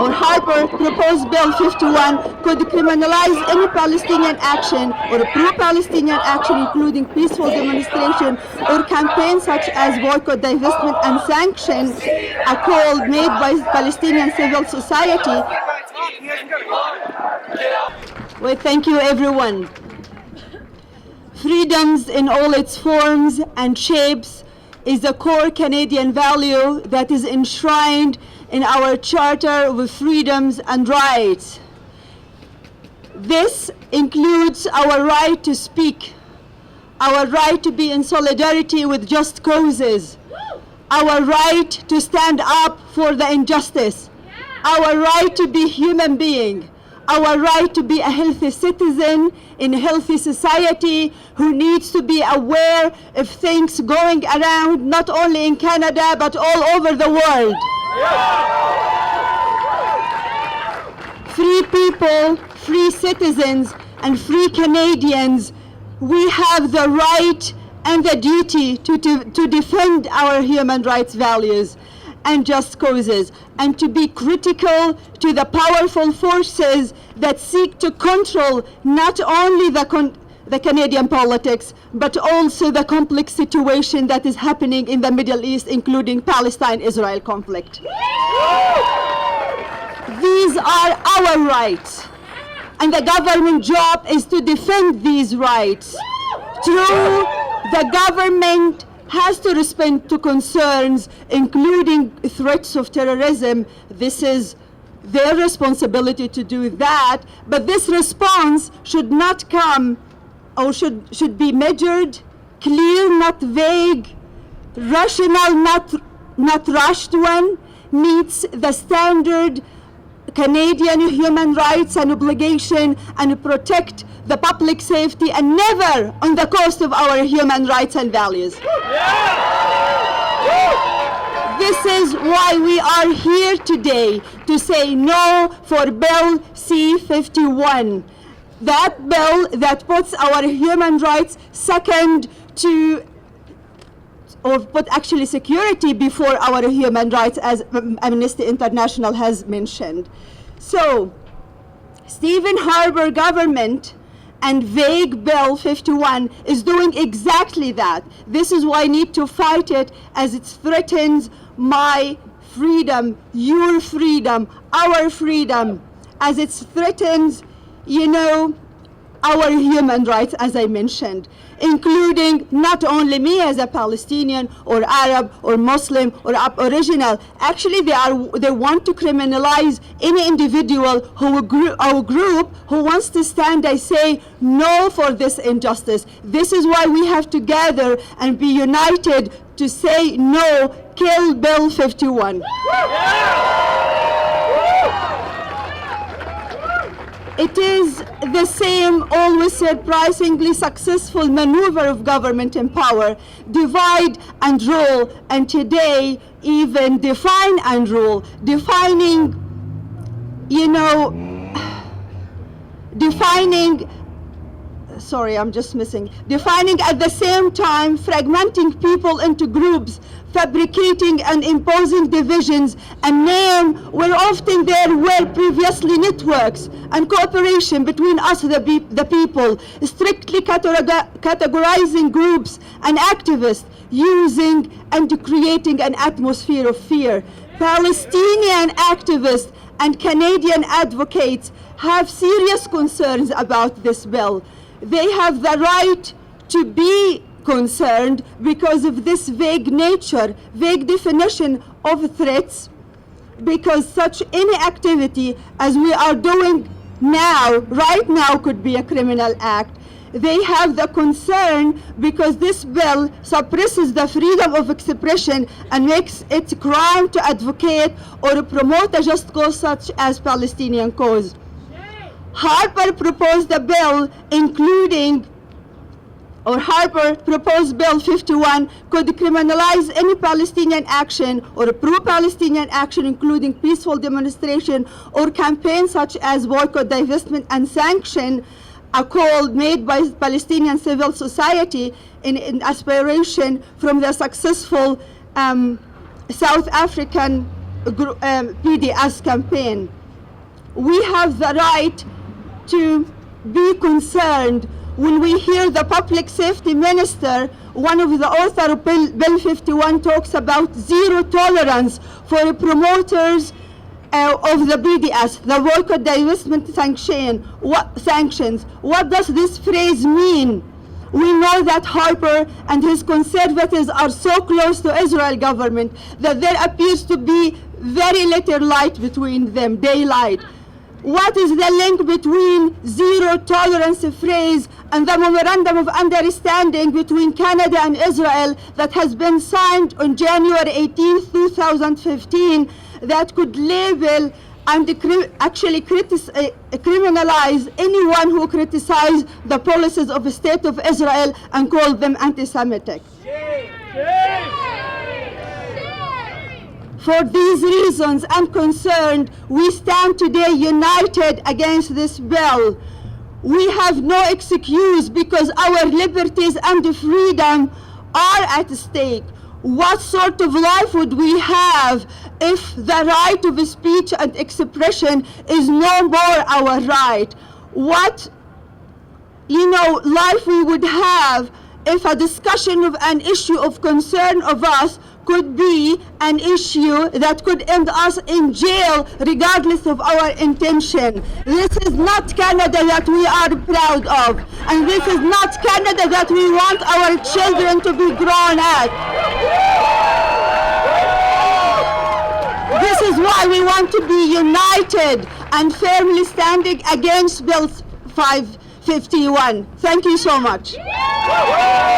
or Harper proposed Bill 51 could criminalize any Palestinian action or pro-Palestinian action, including peaceful demonstration or campaigns such as boycott, divestment, and sanction, a call made by Palestinian civil society. Well, thank you, everyone. Freedoms in all its forms and shapes is a core Canadian value that is enshrined in our Charter of Freedoms and Rights. This includes our right to speak, our right to be in solidarity with just causes, our right to stand up for the injustice, our right to be human being, our right to be a healthy citizen in a healthy society who needs to be aware of things going around not only in Canada but all over the world. Free people, free citizens, and free Canadians, we have the right and the duty to defend our human rights values and just causes, and to be critical to the powerful forces that seek to control not only the Canadian politics, but also the complex situation that is happening in the Middle East, including Palestine-Israel conflict. These are our rights, and the government job is to defend these rights. True, the government has to respond to concerns, including threats of terrorism. This is their responsibility to do that, but this response should not come, or should be measured, clear, not vague, rational, not rushed one, meets the standard Canadian human rights and obligation, and protect the public safety, and never on the cost of our human rights and values. This is why we are here today, to say no for Bill C-51. That bill that puts our human rights second to, or put actually security before our human rights, as Amnesty International has mentioned. So, Stephen Harper government and vague Bill 51 is doing exactly that. This is why I need to fight it, as it threatens my freedom, your freedom, our freedom, as it threatens, our human rights, as I mentioned, including not only me as a Palestinian or Arab or Muslim or Aboriginal. Actually, they want to criminalize any individual or group who wants to stand and say no for this injustice. This is why we have to gather and be united to say no, kill Bill 51. It is the same always surprisingly successful maneuver of government in power, divide and rule, and today even define and rule, defining at the same time, fragmenting people into groups, fabricating and imposing divisions, and name where often there were previously networks and cooperation between us, the people, strictly categorizing groups and activists, using and creating an atmosphere of fear. Palestinian activists and Canadian advocates have serious concerns about this bill. They have the right to be concerned because of this vague nature, vague definition of threats, because such any activity as we are doing now, right now, could be a criminal act. They have the concern because this bill suppresses the freedom of expression and makes it a crime to advocate or promote a just cause such as Palestinian cause. Harper proposed a bill Harper proposed Bill 51 could criminalize any Palestinian action or pro-Palestinian action, including peaceful demonstration or campaign such as boycott, divestment, and sanction, a call made by Palestinian civil society in aspiration from the successful South African BDS campaign. We have the right to be concerned when we hear the public safety minister, one of the authors of Bill 51, talks about zero tolerance for promoters of the BDS, the Boycott, Divestment sanctions. What does this phrase mean? We know that Harper and his conservatives are so close to Israel government that there appears to be very little light between them, daylight. What is the link between zero tolerance phrase and the memorandum of understanding between Canada and Israel that has been signed on January 18, 2015, that could label and actually criminalize anyone who criticizes the policies of the State of Israel and call them anti-Semitic? For these reasons and concerned, we stand today united against this bill. We have no excuse because our liberties and freedom are at stake. What sort of life would we have if the right of speech and expression is no more our right? What, life we would have if a discussion of an issue of concern of us could be an issue that could end us in jail regardless of our intention. This is not Canada that we are proud of, and this is not Canada that we want our children to be grown at. This is why we want to be united and firmly standing against Bill 551. Thank you so much.